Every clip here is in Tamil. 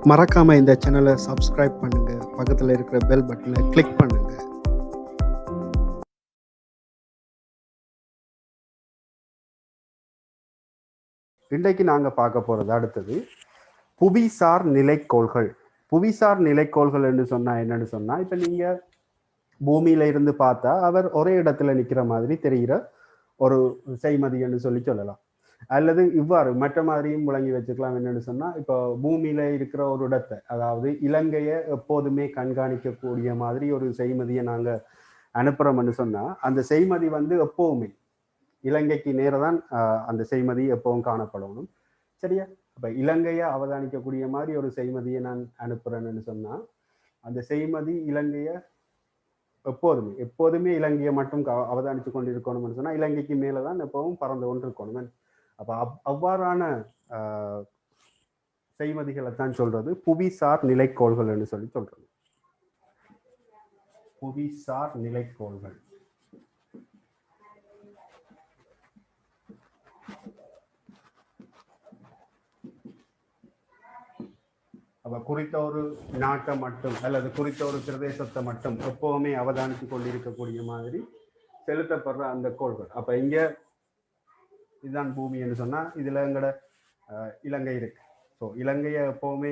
மறக்காம இந்த சேனலை சப்ஸ்கிரைப் பண்ணுங்க, பக்கத்தில் இருக்கிற பெல் பட்டனை கிளிக் பண்ணுங்க. இன்றைக்கு நாங்கள் பார்க்க போகிறது அடுத்தது புவிசார் நிலைக்கோள்கள். புவிசார் நிலைக்கோள்கள் என்று சொன்னால் என்னன்னு சொன்னால், இப்போ நீங்கள் பூமியில இருந்து பார்த்தா அவர் ஒரே இடத்துல நிற்கிற மாதிரி தெரிகிற ஒரு செய்மதி என்று சொல்லலாம். அல்லது இவ்வாறு மற்ற மாதிரியும் முழங்கி வச்சுக்கலாம். என்னன்னு சொன்னா, இப்போ பூமியில இருக்கிற ஒரு இடத்தை, அதாவது இலங்கையை எப்போதுமே கண்காணிக்கக்கூடிய மாதிரி ஒரு செய்மதியை நாங்க அனுப்புறோம்னு சொன்னா, அந்த செய்மதி வந்து எப்பவுமே இலங்கைக்கு நேரதான் அந்த செய்மதி எப்பவும் காணப்படணும். சரியா? அப்ப இலங்கையை அவதானிக்கக்கூடிய மாதிரி ஒரு செய்மதியை நான் அனுப்புறேன்னு சொன்னா, அந்த செய்மதி இலங்கையை எப்போதுமே இலங்கையை மட்டும் அவதானித்து கொண்டிருக்கணும்னு சொன்னா, இலங்கைக்கு மேலதான் எப்பவும் பறந்து கொண்டிருக்கணும். அப்ப அவ்வாறான செய்மதிகளை தான் சொல்றது புவிசார் நிலைக்கோள்கள் என்று சொல்றது. புவிசார் நிலைக்கோள்கள். அப்ப குறித்த ஒரு நாட்டை மட்டும் அல்லது குறித்த ஒரு பிரதேசத்தை மட்டும் எப்பவுமே அவதானித்து கொண்டிருக்கக்கூடிய மாதிரி செலுத்தப்படுற அந்த கோள்கள். அப்ப இங்க இதுதான் பூமி என்று சொன்னா, இதுல எங்கட இலங்கை இருக்கு. ஸோ இலங்கையை எப்பவுமே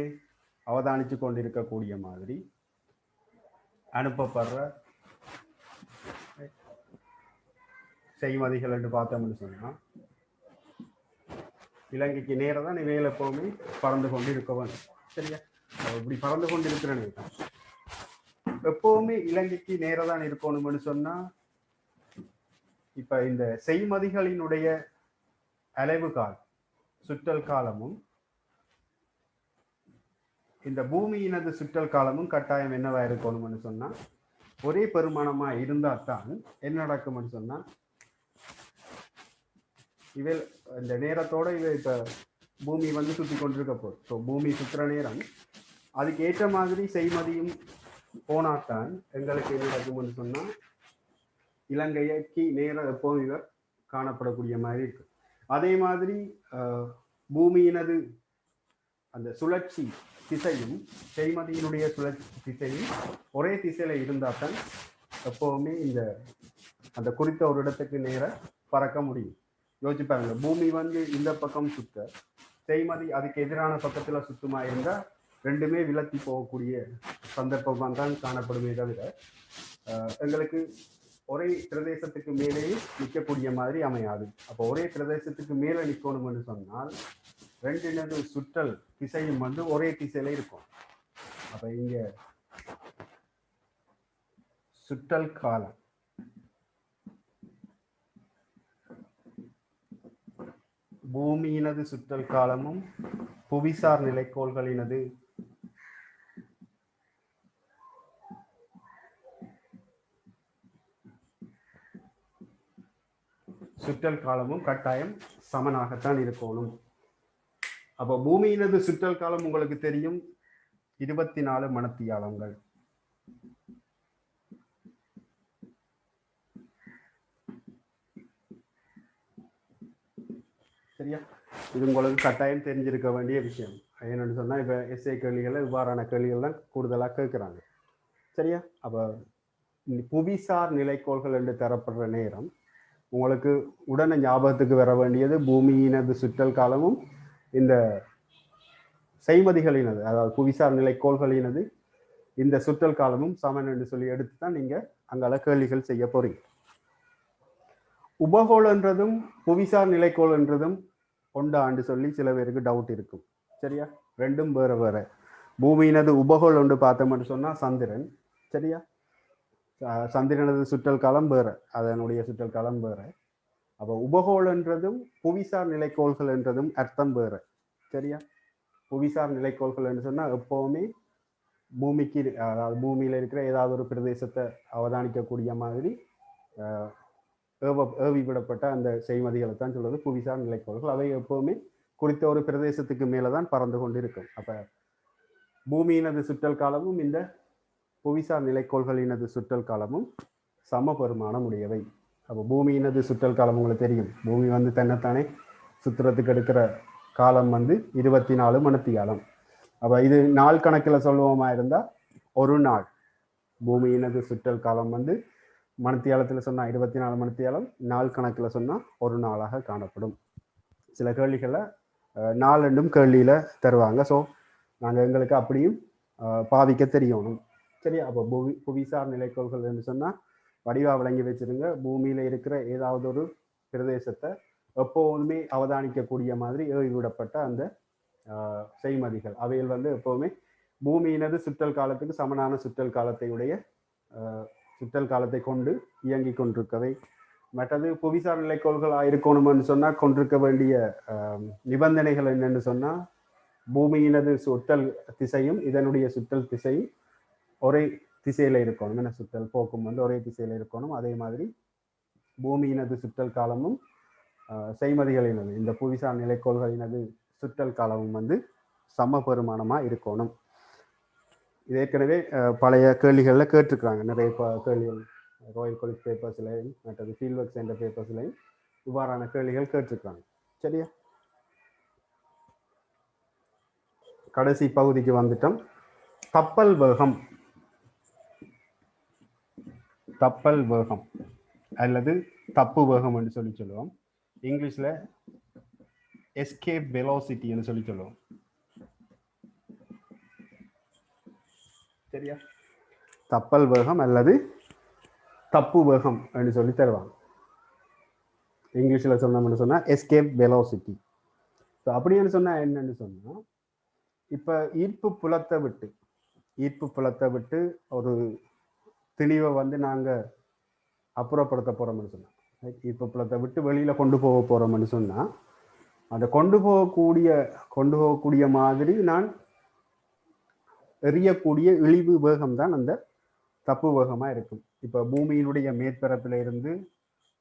அவதானித்து கொண்டிருக்கக்கூடிய மாதிரி அனுப்பப்படுற செய்மதிகள் என்று பார்த்தோம்னு சொன்னா, இலங்கைக்கு நேரம் தான் இவைகள் எப்பவுமே பறந்து கொண்டு இருக்க வேண்டும். சரியா? இப்படி பறந்து கொண்டு இருக்கிறேன்னு எப்பவுமே இலங்கைக்கு நேரம் தான் இருக்கணும்னு சொன்னா, இப்ப இந்த செய்மதிகளினுடைய அலைவு காலம், சுற்றல் காலமும் இந்த பூமியினது சுற்றல் காலமும் கட்டாயம் என்னவா இருக்கணும்னு சொன்னா, ஒரே பெருமானமா இருந்தா தான் என்ன நடக்கும்னு சொன்னா, இவை இந்த நேரத்தோட இவை இப்ப பூமி வந்து சுற்றி கொண்டிருக்க போகுது. ஸோ பூமி சுற்றுற நேரம் அதுக்கு ஏற்ற மாதிரி செய்மதியும் போனாத்தான் எங்களுக்கு என்ன நடக்கும்னு சொன்னா, இலங்கைக்கு நேரம் எப்போதும் இவர் காணப்படக்கூடிய மாதிரி இருக்கு. அதே மாதிரி பூமியினது அந்த சுழற்சி திசையும் செய்மதியினுடைய சுழற்சி திசையும் ஒரே திசையில இருந்தால்தான் எப்பவுமே இந்த அந்த குறித்த ஒரு இடத்துக்கு நேர பறக்க முடியும். யோசிச்சு பாருங்க, பூமி வந்து இந்த பக்கம் சுத்த, செய்மதி அதுக்கு எதிரான பக்கத்துல சுத்தமா இருந்தா ரெண்டுமே விலத்தி போகக்கூடிய சந்தர்ப்பம் தான் காணப்படுமே தவிர எங்களுக்கு ஒரே பிரதேசத்துக்கு மேலேயே நிற்கக்கூடிய மாதிரி அமையாது. அப்போ ஒரே பிரதேசத்துக்கு மேலே நிற்கணும்னு சொன்னால் ரெண்டு சுற்றல் திசையும் வந்து ஒரே திசையில இருக்கும். அப்ப இங்க சுற்றல் காலம், பூமியினது சுற்றல் காலமும் புவிசார் நிலைக்கோள்களினது சுற்றல் காலமும் கட்டாயம் சமனாகத்தான் இருக்கணும். அப்போ பூமியினது சுற்றல் காலம் உங்களுக்கு தெரியும் 24 மணித்தியாலங்கள். சரியா? இது உங்களுக்கு கட்டாயம் தெரிஞ்சிருக்க வேண்டிய விஷயம். என்னன்னு சொன்னா, இப்ப எஸ்ஏ கேள்விகளை இவ்வாறான கேள்விகள் தான் கூடுதலாக கேட்கிறாங்க. சரியா? அப்ப புவிசார் நிலைக்கோள்கள் என்று தரப்படுற நேரம் உங்களுக்கு உடனே ஞாபகத்துக்கு வர வேண்டியது பூமியினது சுற்றல் காலமும் இந்த செய்மதிகளினது, அதாவது புவிசார் நிலைக்கோள்களினது இந்த சுற்றல் காலமும் சமன் என்று சொல்லி எடுத்துதான் நீங்க அங்கால கேள்விகள் செய்ய போறீங்க. உபகோள் என்றதும் புவிசார் நிலைக்கோள் என்றதும் ஒன்று சொல்லி சில பேருக்கு டவுட் இருக்கும். சரியா? ரெண்டும் வேற வேற. பூமியினது உபகோள் ஒன்று பார்த்தோம்னு சொன்னா சந்திரன். சரியா? சந்திரனது சுற்றல் காலம் வேற, அதனுடைய சுற்றல் காலம் வேற. அப்போ உபகோள் என்றதும் புவிசார் நிலைக்கோள்கள் என்றதும் அர்த்தம் வேற. சரியா? புவிசார் நிலைக்கோள்கள் என்று சொன்னா எப்பவுமே பூமிக்கு, அதாவது பூமியில இருக்கிற ஏதாவது ஒரு பிரதேசத்தை அவதானிக்கக்கூடிய மாதிரி ஏவி விடப்பட்ட அந்த செய்மதிகளை தான் சொல்றது புவிசார் நிலைக்கோள்கள். அவை எப்பவுமே குறித்த ஒரு பிரதேசத்துக்கு மேலதான் பறந்து கொண்டு இருக்கும். அப்ப பூமியினது சுற்றல் காலமும் இந்த புவிசார் நிலைக்கோள்களினது சுற்றல் காலமும் சம பெருமானம் உடையவை. அப்போ பூமியினது சுற்றல் காலம் உங்களுக்கு தெரியும், பூமி வந்து தன்னைத்தானே சுற்றுறதுக்கு எடுக்கிற காலம் வந்து 24 மணித்தியாலம். அப்போ இது நாள் கணக்கில் சொல்லுவோமா இருந்தால் ஒரு நாள் பூமியினது சுற்றல் காலம் வந்து மணித்தியாலத்தில் சொன்னால் 24 மணித்தியாலம், நாள் கணக்கில் சொன்னால் ஒரு நாளாக காணப்படும். சில கேள்விகளை நாலெண்டும் கேள்வியில் தருவாங்க. ஸோ நாங்கள் எங்களுக்கு அப்படியும் பாதிக்க தெரியணும். சரி, அப்போ புவிசார் நிலைக்கோள்கள் என்று சொன்னால் வடிவாக விளங்கி வச்சிருங்க. பூமியில் இருக்கிற ஏதாவது ஒரு பிரதேசத்தை எப்போதுமே அவதானிக்கக்கூடிய மாதிரி ஏவிவிடப்பட்ட அந்த செய்மதிகள் அவைகள் வந்து எப்போவுமே பூமியினது சுற்றல் காலத்துக்கு சமனான சுற்றல் காலத்தையுடைய சுற்றல் காலத்தை கொண்டு இயங்கி கொண்டிருக்கவை. மற்றது புவிசார் நிலைக்கோள்களாக இருக்கணும்னு சொன்னால் கொண்டிருக்க வேண்டிய நிபந்தனைகள் என்னன்னு சொன்னால் பூமியினது சுற்றல் திசையும் இதனுடைய சுற்றல் திசையும் ஒரே திசையில் இருக்கணும். என்ன சுற்றல் போக்கும் வந்து ஒரே திசையில் இருக்கணும். அதே மாதிரி பூமியினது சுற்றல் காலமும் செய்மதிகளினது இந்த புவிசார் நிலைக்கோள்களினது சுற்றல் காலமும் வந்து சம பெருமானமாக இருக்கணும். இது ஏற்கனவே பழைய கேள்விகளில் கேட்டிருக்கிறாங்க. நிறைய கேள்விகள் ராயல் காலேஜ் பேப்பர்ஸ்லையும் மற்றது ஃபீல்ட் ஒர்க் சென்டர் பேப்பர்ஸ்லையும் இவ்வாறான கேள்விகள் கேட்டிருக்கிறாங்க. சரியா, கடைசி பகுதிக்கு வந்துட்டோம். கப்பல் வேகம், கப்பல் வேகம் அல்லது தப்பு வேகம் என்று சொல்லி சொல்லுவோம். இங்கிலீஷ்ல எஸ்கேப் வெலாசிட்டின்னு சொல்லி சொல்லுவோம். சரியா, கப்பல் வேகம் அல்லது தப்பு வேகம் என்று சொல்லி தருவாங்க. இங்கிலீஷில் சொன்னோம்னு சொன்னால் எஸ்கேப் வெலாசிட்டி. ஸோ அப்படின்னு சொன்னால் என்னன்னு சொன்னால், இப்போ ஈர்ப்பு புலத்தை விட்டு ஒரு திணிவை வந்து நாங்கள் அப்புறப்படுத்த போகிறோம்னு சொன்னோம். ஈர்ப்பு புலத்தை விட்டு வெளியில் கொண்டு போக போகிறோம்னு சொன்னால் அந்த கொண்டு போகக்கூடிய மாதிரி நான் எறியக்கூடிய இழிவு வேகம் தான் அந்த தப்பு வேகமாக இருக்கும். இப்போ பூமியினுடைய மேற்பரப்பில் இருந்து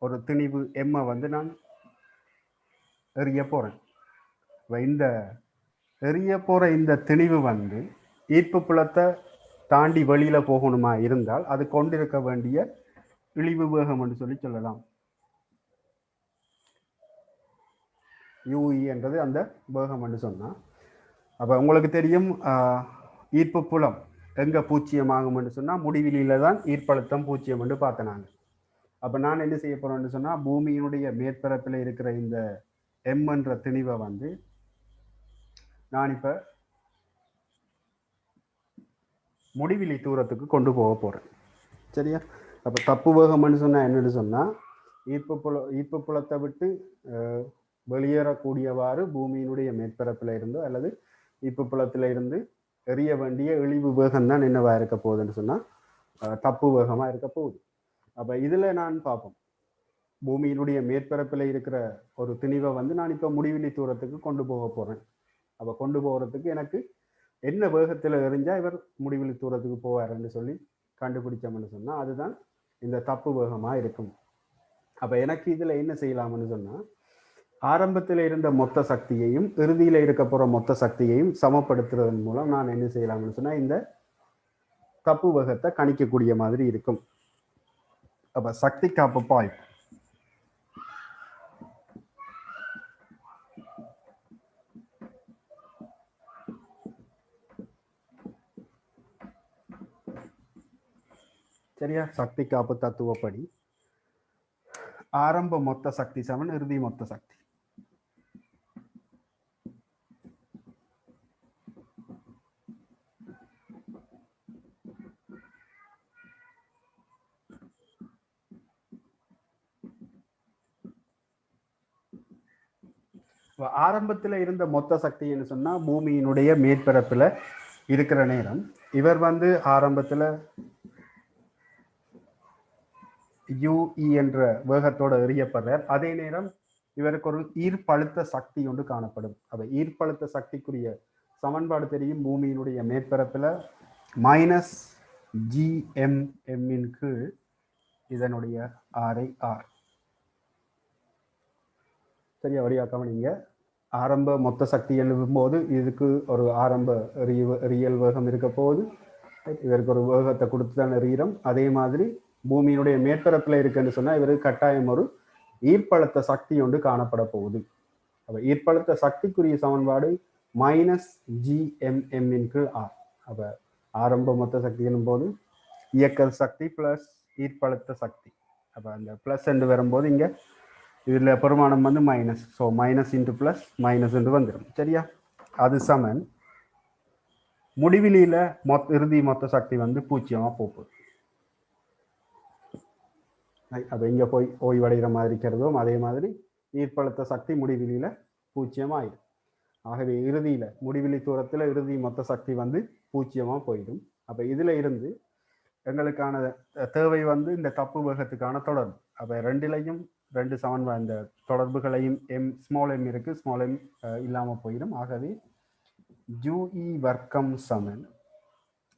ஒரு திணிவு எம்மை வந்து நான் எறிய போகிறேன். இந்த எறிய போகிற இந்த திணிவு வந்து ஈர்ப்பு புலத்தை தாண்டி வெளியில் போகணுமா இருந்தால் அது கொண்டிருக்க வேண்டிய இழிவு வேகம் என்று சொல்லி சொல்லலாம். யூஇ என்றது அந்த வேகம் என்று சொன்னால், அப்போ உங்களுக்கு தெரியும் ஈர்ப்பு புலம் எங்கே பூச்சியமாகும் என்று சொன்னால் முடிவிலியில் தான் ஈர்ப்பழுத்தம் பூச்சியம் என்று பார்த்தனாங்க. அப்போ நான் என்ன செய்ய போகிறேன்னு சொன்னால் பூமியினுடைய மேற்பரப்பில் இருக்கிற இந்த எம் என்ற திணிவை வந்து நான் இப்போ முடிவிலி தூரத்துக்கு கொண்டு போக போகிறேன். சரியா, அப்போ தப்பு வேகம்னு சொன்னால் என்னன்னு சொன்னால் ஈர்ப்பு புலத்தை விட்டு வெளியேறக்கூடியவாறு பூமியினுடைய மேற்பரப்பில் இருந்தோ அல்லது ஈர்ப்பு புலத்தில் இருந்து எறிய வேண்டிய இழிவு வேகம் தான் என்னவா இருக்க போகுதுன்னு சொன்னால் தப்பு வேகமாக இருக்க போகுது. அப்போ இதில் நான் பார்ப்போம், பூமியினுடைய மேற்பரப்பில் இருக்கிற ஒரு திணிவை வந்து நான் இப்போ முடிவிலி தூரத்துக்கு கொண்டு போக போகிறேன். அப்போ கொண்டு போகிறதுக்கு எனக்கு என்ன வேகத்தில் எறிஞ்சால் இவர் முடிவிலி தூரத்துக்கு போவார்ன்னு சொல்லி கண்டுபிடிச்சோம்னு சொன்னால் அதுதான் இந்த தப்பு வேகமாக இருக்கும். அப்போ எனக்கு இதில் என்ன செய்யலாம்னு சொன்னால் ஆரம்பத்தில் இருந்த மொத்த சக்தியையும் இறுதியில் இருக்க போகிற மொத்த சக்தியையும் சமப்படுத்துறதன் மூலம் நான் என்ன செய்யலாம்னு சொன்னால் இந்த தப்பு வேகத்தை கணிக்கக்கூடிய மாதிரி இருக்கும். அப்போ சக்தி காப்பு பாய்வு சரியா, சக்தி காப்பு தத்துவப்படி ஆரம்ப மொத்த சக்தி சமன் இறுதி மொத்த சக்தி. ஆரம்பத்தில் இருந்த மொத்த சக்தின்னு சொன்னா பூமியினுடைய மேற்பரப்புல இருக்கிற நேரம் இவர் வந்து ஆரம்பத்துல யூஇ என்ற வேகத்தோட எறியப்படுறார். அதே நேரம் இவருக்கு ஒரு ஈர்ப்பழுத்த சக்தி ஒன்று காணப்படும். அப்ப ஈர்ப்பழுத்த சக்திக்குரிய சமன்பாடு தெரியும், பூமியினுடைய மேற்பரப்புல -GMM கீழ் இதனுடைய RIR. சரியா, வழியாக்காம நீங்க ஆரம்ப மொத்த சக்தி எழுதும் போது இதுக்கு ஒரு ஆரம்ப ரியல் வேகம் இருக்க போது இவருக்கு ஒரு வேகத்தை கொடுத்து தான் எறிகிறோம். அதே மாதிரி பூமியினுடைய மேற்பரப்புல இருக்குன்னு சொன்னா இவருக்கு கட்டாயம் ஒரு ஈர்ப்பழுத்த சக்தி ஒன்று காணப்பட போகுது. அப்ப ஈர்ப்பழுத்த சக்திக்குரிய சமன்பாடு மைனஸ் ஜிஎம்எம்மின் கீழ் ஆர். அப்போ ஆரம்ப மொத்த சக்தி போது இயக்கல் சக்தி ப்ளஸ் ஈர்ப்பழுத்த சக்தி. அப்போ அந்த ப்ளஸ் என்று வரும்போது இங்கே இதில் பெருமானம் வந்து minus. So minus into plus minus என்று வந்துடும். சரியா? அது சமன் முடிவிலியில் இறுதி மொத்த சக்தி வந்து பூஜ்ஜியமாக போகுது. அப்போ இங்கே போய் ஓய்வடைகிற மாதிரி இருக்கிறதும் அதே மாதிரி ஈர்ப்பழுத்த சக்தி முடிவிலியில் பூஜ்ஜியமாக ஆயிடும். ஆகவே இறுதியில் முடிவிலி தூரத்தில் இறுதி மொத்த சக்தி வந்து பூஜ்ஜியமாக போயிடும். அப்போ இதில் இருந்து எங்களுக்கான தேவை வந்து இந்த தப்பு வேகத்துக்கான தொடர்பு. அப்போ ரெண்டிலையும் ரெண்டு சமன்பாடு இந்த தொடர்புகளையும் ஸ்மால் எம் இருக்குது, ஸ்மால் எம் இல்லாமல் போயிடும். ஆகவே யூஇ வர்க்கம் சமன்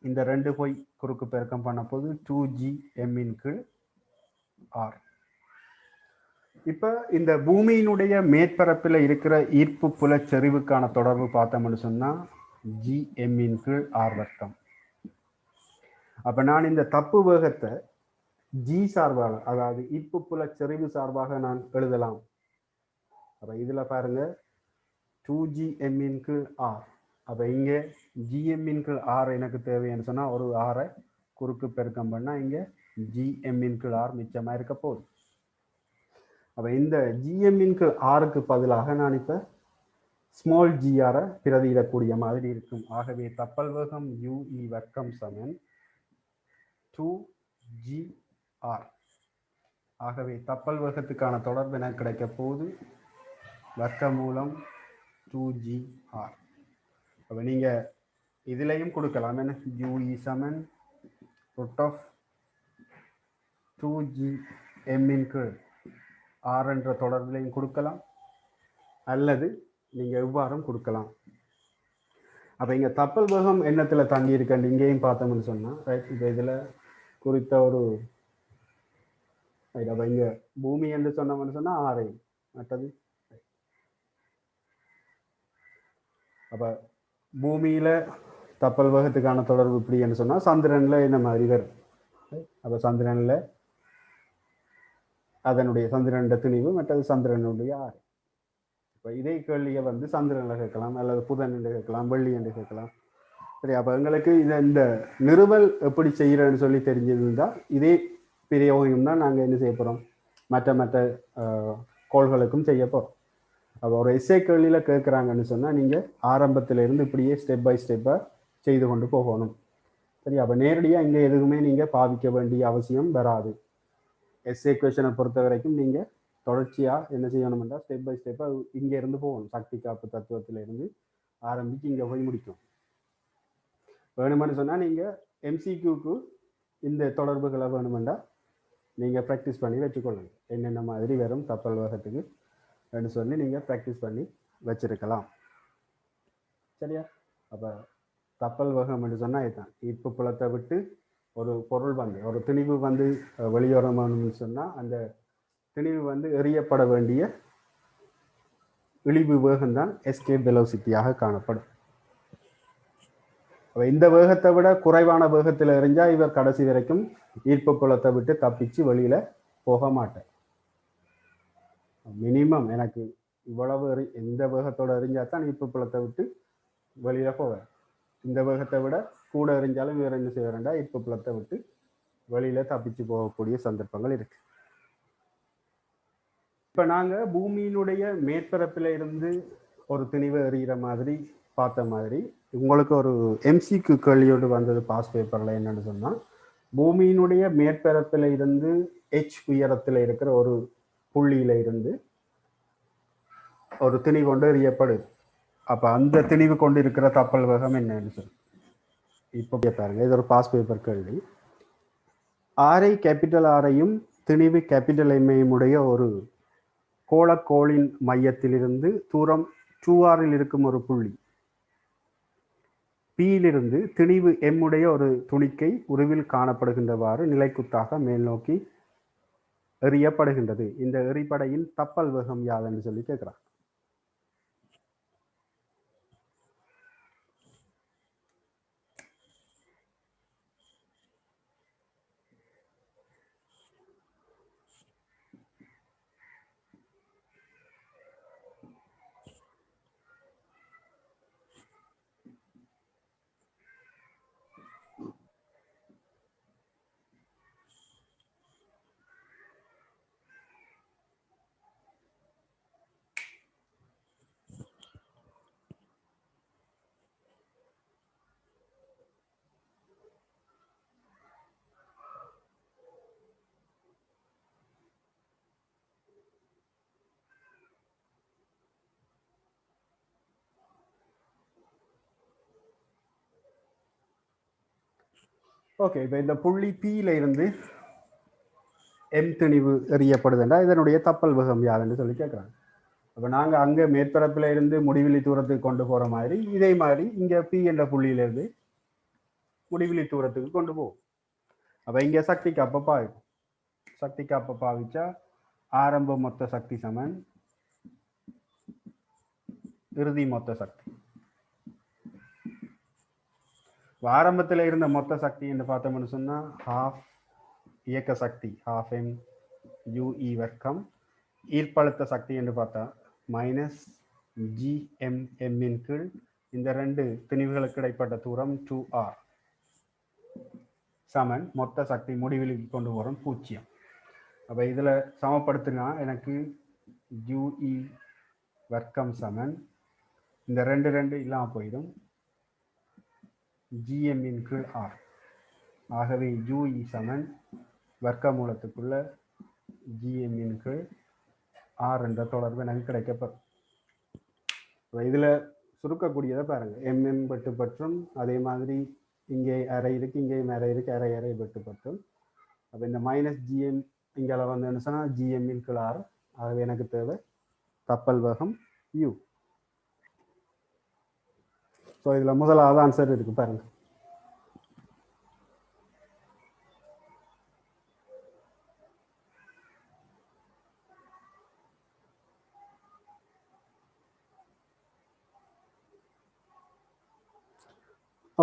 இந்த ரெண்டு போய் குறுக்கு பெருக்கம் பண்ண போது 2gm கீழ் ஆர். இப்போ இந்த பூமியினுடைய மேற்பரப்பில் இருக்கிற ஈர்ப்பு புல செறிவுக்கான தொடர்பு பார்த்தோம்னு சொன்னால் gm கீழ் ஆர் வர்க்கம். அப்போ நான் இந்த தப்பு வேகத்தை ஜி சார்பாக, அதாவது ஈர்ப்பு புல செறிவு சார்பாக நான் எழுதலாம். அப்போ இதில் பாருங்க 2gm கீழ் ஆர். அப்போ இங்கே gm கீழ் ஆர் எனக்கு தேவைன்னு சொன்னால் ஒரு ஆரை குறுக்கு பெருக்கம் பண்ணால் இங்கே gm கீழ் ஆர் மிச்சமாக இருக்க போகுது. அப்போ இந்த gm கீழ் ஆருக்கு பதிலாக நான் இப்போ ஸ்மால் ஜிஆரை பிரதியிடக்கூடிய மாதிரி இருக்கும். ஆகவே தப்பல் வேகம் யூஇ வர்க்கம் சமன் 2gr. ஆகவே தப்பல் வேகத்துக்கான தொடர்பு எனக்கு கிடைக்க போகுது வர்க்க மூலம் 2gr. அப்போ நீங்கள் இதுலையும் கொடுக்கலாம். என்ன யூஇ சமன் ரூட் ஆஃப் 2gm கீழ் ஆர் என்ற தொடர்பிலையும் கொடுக்கலாம், அல்லது நீங்கள் எவ்வாறும் கொடுக்கலாம். அப்போ இங்கே தப்பல் வேகம் எண்ணத்தில் தங்கி இருக்கேன் இங்கேயும் பார்த்தோம்னு சொன்னால் ரைட். இப்போ இதில் குறித்த ஒரு அப்போ இங்கே பூமி என்று சொன்னோம்னு சொன்னால் ஆரை மற்றது. அப்போ பூமியில் தப்பல் வேகத்துக்கான தொடர்பு இப்படின்னு சொன்னால் சந்திரனில் என்ன மாதிரி வரும். அப்போ சந்திரனில் அதனுடைய சந்திரனுடைய திணிவு மற்றது சந்திரனுடைய ஆரை. இப்போ இதே கேள்வியை வந்து சந்திரனில் கேட்கலாம், அல்லது புதன் என்று கேட்கலாம், வெள்ளி என்று கேட்கலாம். சரி, அப்போ எங்களுக்கு இந்த நிறுவல் எப்படி செய்கிறேன்னு சொல்லி தெரிஞ்சிருந்தால் இதே பிரயோகம் தான் நாங்கள் என்ன செய்ய போகிறோம் மற்ற மற்ற கோள்களுக்கும் செய்ய போகிறோம். அப்போ ஒரு எஸ்ஏ கேள்வியில் கேட்குறாங்கன்னு சொன்னால் நீங்கள் ஆரம்பத்திலிருந்து இப்படியே ஸ்டெப் பை ஸ்டெப்பாக செய்து கொண்டு போகணும். சரி, அப்போ நேரடியாக இங்கே எதுவுமே நீங்கள் பாவிக்க வேண்டிய அவசியம் வராது. எஸ்ஏ கொஷனை பொறுத்த வரைக்கும் நீங்கள் தொடர்ச்சியாக என்ன செய்யணும்னா ஸ்டெப் பை ஸ்டெப்பாக இங்கே இருந்து போகணும். சக்தி காப்பு தத்துவத்திலிருந்து ஆரம்பித்து இங்கே போய் முடிக்கும். வேணுமென்னு சொன்னால் நீங்கள் எம்சிக்யூக்கு இந்த தொடர்புகளை வேணுமெண்டா நீங்கள் ப்ராக்டிஸ் பண்ணி வச்சுக்கொள்ளுங்க. என்னென்ன மாதிரி வரும் தப்பல் வேகத்துக்கு அப்படின்னு சொல்லி நீங்கள் ப்ராக்டிஸ் பண்ணி வச்சுருக்கலாம். சரியா? அப்போ தப்பல் வேகம் என்று சொன்னால் இதுதான். ஈர்ப்பு புலத்தை விட்டு ஒரு பொருள் வந்து ஒரு திணிவு வந்து வெளியேறணும்னு சொன்னால் அந்த திணிவு வந்து எறியப்பட வேண்டிய இழிவு வேகம்தான் எஸ்கேப் வெலோசிட்டியாக காணப்படும். இந்த வேகத்தை விட குறைவான வேகத்தில் எறிஞ்சால் இவர் கடைசி வரைக்கும் ஈர்ப்பு புலத்தை விட்டு தப்பிச்சு வெளியில போக மாட்டேன். மினிமம் எனக்கு இவ்வளவு எந்த வேகத்தோட எறிஞ்சா தான் ஈர்ப்பு புலத்தை விட்டு வெளியில போவேன். இந்த வேகத்தை விட கூட எறிஞ்சாலும் இவர் என்ன செய்ய வேண்டாம், ஈர்ப்பு புலத்தை விட்டு வெளியில தப்பிச்சு போகக்கூடிய சந்தர்ப்பங்கள் இருக்கு. இப்ப நாங்க பூமியினுடைய மேற்பரப்பில இருந்து ஒரு திணிவை எறிகிற மாதிரி பார்த்த மாதிரி உங்களுக்கு ஒரு எம்சிக்கு கேள்வியோடு வந்தது பாஸ் பேப்பர்ல என்னன்னு சொன்னா, பூமியினுடைய மேற்பரப்பில் இருந்து எச் உயரத்தில் இருக்கிற ஒரு புள்ளியில இருந்து ஒரு திணிவு கொண்டு எறியப்படுது. அப்ப அந்த திணிவு கொண்டு இருக்கிற தப்பல் வேகம் என்னன்னு சொல்லி இப்போ பாருங்க. இது ஒரு பாஸ் பேப்பர் கேள்வி. ஆரை கேபிட்டல் ஆரையும் திணிவு கேபிட்டல் எம்ஐயும் உடைய ஒரு கோளக்கோளின் மையத்திலிருந்து தூரம் 2r இருக்கும் ஒரு புள்ளி பியிலிருந்து திணிவு எம் உடைய ஒரு துணிக்கை உருவில் காணப்படுகின்றவாறு நிலைக்குத்தாக மேல் நோக்கி எறியப்படுகின்றது. இந்த எறிபடையின் தப்பல் வேகம் யாதென்று சொல்லி கேட்கிறார். ஓகே, இப்போ இந்த புள்ளி Pல இருந்து எம் திணிவு எறியப்படுதுன்னா இதனுடைய தப்பல் வேகம் யாருன்னு சொல்லி கேட்குறாங்க. அப்போ நாங்கள் அங்கே மேற்பரப்பில் இருந்து முடிவிலி தூரத்துக்கு கொண்டு போகிற மாதிரி இதே மாதிரி இங்கே P என்ற புள்ளியிலிருந்து முடிவிலி தூரத்துக்கு கொண்டு போகும். அப்போ இங்கே சக்திக்கு அப்போ பாவிக்கும். சக்திக்கு அப்போ பாவிச்சா ஆரம்ப மொத்த சக்தி சமன் இறுதி மொத்த சக்தி. ஆரம்பத்தில் இருந்த மொத்த சக்தி என்று பார்த்தோம்னு சொன்னால் ஹாஃப் இயக்க சக்தி ஹாஃப் எம் யூஇ வர்க்கம். ஈர்ப்பழுத்த சக்தி என்று பார்த்தா மைனஸ் ஜிஎம்எம்மின் கீழ் இந்த ரெண்டு திணிவுகளுக்கு இடைப்பட்ட தூரம் 2r சமன் மொத்த சக்தி முடிவிலிக்கு கொண்டு போகிறோம் 0. அப்போ இதில் சமப்படுத்தினா எனக்கு யூஇ வர்க்கம் சமன் இந்த ரெண்டு இல்லாமல் போயிடும் ஜிஎம்மின் கீழ் ஆர். ஆகவே யூஇ சமன் வர்க்க மூலத்துக்குள்ள ஜிஎம்மின் கீழ் ஆர் என்ற தொடர்பு எனக்கு கிடைக்கப்படும். இதில் சுருக்கக்கூடியதை பாருங்கள், எம்எம் வெட்டுப்பற்றும் அதே மாதிரி இங்கே அரை இருக்குது, இங்கேயும் அரை இருக்குது, அரை வெட்டுப்பற்றும். அப்போ இந்த மைனஸ் ஜிஎம் இங்கே வந்து என்ன சொன்னால் ஜிஎம்மின் கீழ் ஆர். ஆகவே எனக்கு தேவை கப்பல் வேகம் யூ. ஸோ இதில் முதலாவது ஆன்சர் இருக்கு பாருங்க.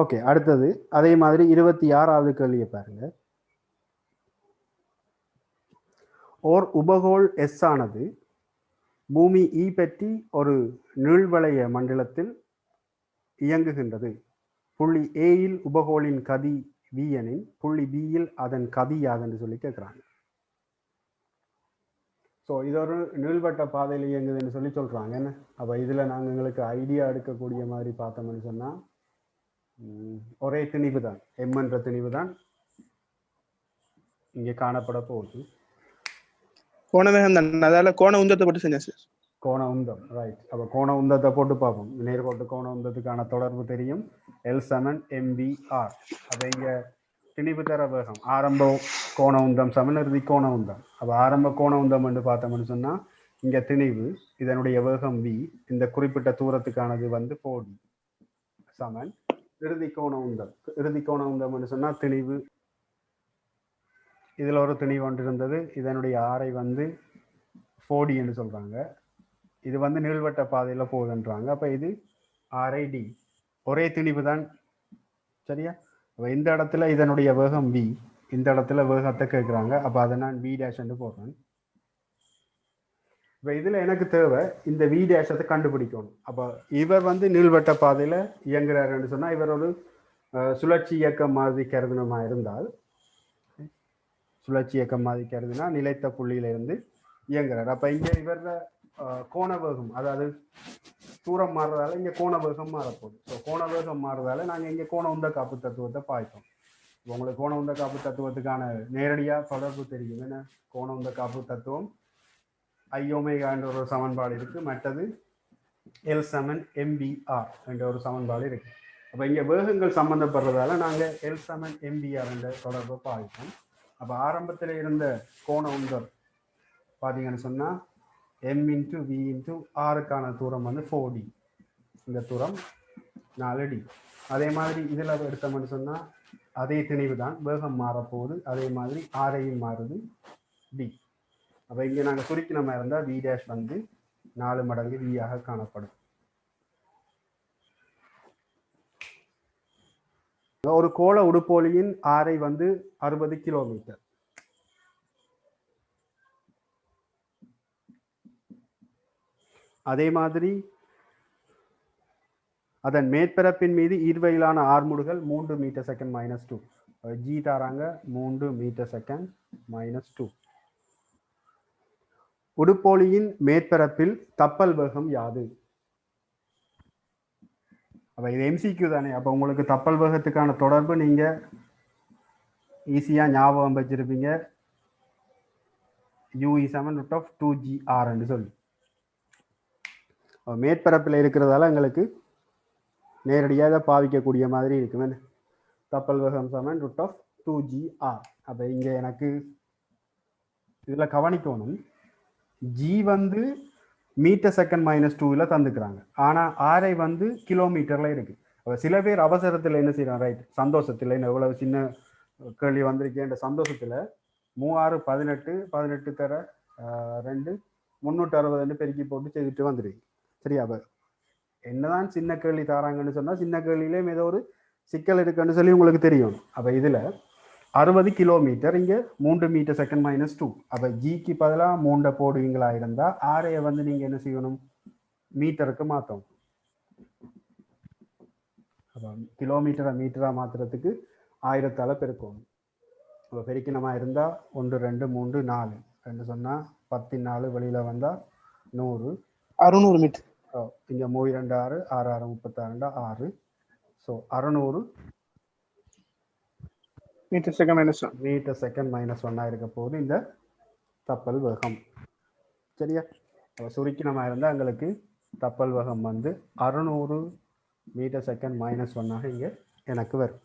ஓகே, அடுத்தது அதே மாதிரி 26வது கேள்வியை பாருங்க. ஓர் உபகோள் எஸ் ஆனது பூமி இ பற்றி ஒரு நீள்வளைய மண்டலத்தில் இயங்குகின்றது. புள்ளி ஏயில் உபகோளின் கதி வி எனின் புள்ளி பியில் அதன் கதி யாதுன்னு சொல்லி கேட்குறாங்க. ஸோ இது ஒரு நீள்வட்ட பாதையில் இயங்குதுன்னு சொல்லி சொல்கிறாங்க. என்ன அப்போ இதில் நாங்கள் எங்களுக்கு ஐடியா எடுக்கக்கூடிய மாதிரி பார்த்தோம்னு சொன்னால் ஒரே திணிவு தான், எம் என்ற திணிவு தான் இங்கே காணப்பட போகுது. கோண உந்தத்தை போட்டு செஞ்சேன் சார். கோண உந்தம், ரைட். அப்போ கோண உந்தத்தை போட்டு பார்ப்போம். நேர்கோட்டு கோண உந்தத்துக்கான தொடர்பு தெரியும், எல் சமன் எம்பிஆர். அதை இங்கே திணிவு தர வேகம் ஆரம்ப கோண உந்தம் சமன் இறுதி கோண உந்தம். அப்போ ஆரம்ப கோண உந்தம் என்று பார்த்தோம்னு சொன்னால் இங்கே திணிவு இதனுடைய வேகம் வி, இந்த குறிப்பிட்ட தூரத்துக்கானது வந்து 4d சமன் இறுதி கோண உந்தம். இறுதி கோண உந்தம் என்று சொன்னால் திணிவு, இதில் ஒரு திணிவு ஒன்று இருந்தது, இதனுடைய ஆரை வந்து 4d என்று சொல்கிறாங்க. இது வந்து நீள்வட்ட பாதையில் போகுதுன்றாங்க. அப்போ இது ஆர்ஐடி ஒரே திணிவு தான், சரியா? அப்போ இந்த இடத்துல இதனுடைய வேகம் வி, இந்த இடத்துல வேகத்தை கேட்குறாங்க. அப்போ அதை நான் வி டேஷ் என்று போடுறேன். இப்போ இதில் எனக்கு தேவை இந்த வி டேஷத்தை கண்டுபிடிக்கணும். அப்போ இவர் வந்து நீள்வட்ட பாதையில் இயங்குறாருன்னு சொன்னால் இவர் ஒரு சுழற்சி இயக்கம் மாதிரி கருதுனமா இருந்தால், சுழற்சி இயக்கம் மாதிரி கருதுனா நிலைத்த புள்ளியிலிருந்து இயங்குறார். அப்போ இங்கே இவர கோண வேகம், அதாவது தூரம் மாறுறதால இங்கே கோண வேகம் மாறப்போகுது. ஸோ கோண வேகம் மாறுறதால நாங்கள் இங்கே கோண உந்த காப்பு தத்துவத்தை பாய்ப்போம். உங்களுக்கு கோண உந்த காப்பு தத்துவத்துக்கான நேரடியாக தொடர்பு தெரியும். என்ன கோண உந்த காப்பு தத்துவம் ஐஓமேகா என்ற ஒரு சமன்பாடு இருக்கு, மற்றது எல் சமன் எம்பிஆர் என்ற ஒரு சமன்பாடு இருக்கு. அப்போ இங்கே வேகங்கள் சம்பந்தப்படுறதால நாங்கள் எல் சமன் எம்பிஆர் என்ற தொடர்பை பாய்ப்போம். அப்போ ஆரம்பத்தில் இருந்த கோண உந்தம் பார்த்தீங்கன்னு சொன்னால் எம் இன்ட்டு வி இன்ட்டு ஆருக்கான தூரம் வந்து 4d, இந்த தூரம் 4d. அதே மாதிரி இதில் எடுத்தோம்னு சொன்னால் அதே திணிவு தான், வேகம் மாறப்போகுது, அதே மாதிரி ஆரையும் மாறுது டி. அப்போ இங்கே நாங்கள் சுருக்கின மாதிரி இருந்தால் வி டேஷ் வந்து 4 மடங்கு வியாக காணப்படும். ஒரு கோள உடுப்போலியின் ஆரை வந்து 60 கிலோமீட்டர். அதே மாதிரி அதன் மேற்பரப்பின் மீது ஈர்வையிலான ஆர்முடுகள் 3 மீட்டர் செகண்ட் -2. ஜி தாராங்க 3 மீட்டர் செகண்ட் -2. உடுப்போலியின் மேற்பரப்பில் தப்பல் வேகம் யாது? அப்போ இது எம்சிக்யூ தானே. அப்போ உங்களுக்கு தப்பல் வேகத்துக்கான தொடர்பு நீங்கள் ஈஸியாக ஞாபகம் வச்சிருப்பீங்க, u சமன் √2gr என்று சொல்லி. மேற்பரப்பில் இருக்கிறதால எங்களுக்கு நேரடியாக பாவிக்கக்கூடிய மாதிரி இருக்குமே. தப்பல் வேகம் சமன் 2gr. அப்போ இங்கே எனக்கு இதில் கவனிக்கணும், ஜி வந்து மீட்டர் செகண்ட் மைனஸ் 2ல் தந்துக்கிறாங்க, ஆனால் ஆரை வந்து கிலோமீட்டரில் இருக்குது. அப்போ சில பேர் அவசரத்தில் என்ன செய்கிறாங்க, ரைட், சந்தோஷத்தில் என்ன எவ்வளவு சின்ன கேள்வி வந்திருக்கேன்ற சந்தோஷத்தில் 3×6 = 18 தர 2 360 பெருக்கி போட்டு செய்துட்டு வந்துடுவீங்க. சரியா? அப்போ என்னதான் சின்ன கேள்வி தாராங்கன்னு சொன்னால் சின்ன கேள்வியிலேயும் ஏதோ ஒரு சிக்கல் இருக்குன்னு சொல்லி உங்களுக்கு தெரியும். அப்போ இதில் 60 கிலோமீட்டர், இங்கே 3 மீட்டர் செகண்ட் மைனஸ் 2. அப்போ ஜிக்கு பதிலாக 3 போடுவீங்களா இருந்தால் ஆரையை வந்து நீங்கள் என்ன செய்யணும், மீட்டருக்கு மாற்றணும். அப்போ கிலோமீட்டரை மீட்டராக மாற்றுறதுக்கு 1000ஆல் பெருக்கணும். இப்போ பெருக்கினமா இருந்தால் 1 2 3 4 ரெண்டு சொன்னால் 10 4 வெளியில் வந்தால் 100. 600 மீட்டர். இங்கே 3 2 6 6 6 36 6. So 600 meter second minus 1. Meter second minus 1 இருக்க போது இந்த தப்பல் வேகம். சரியா? சுருக்கினமா இருந்தால் எங்களுக்கு தப்பல் வேகம் வந்து 600 மீட்டர் செகண்ட் மைனஸ் 1 இங்கே எனக்கு வரும்.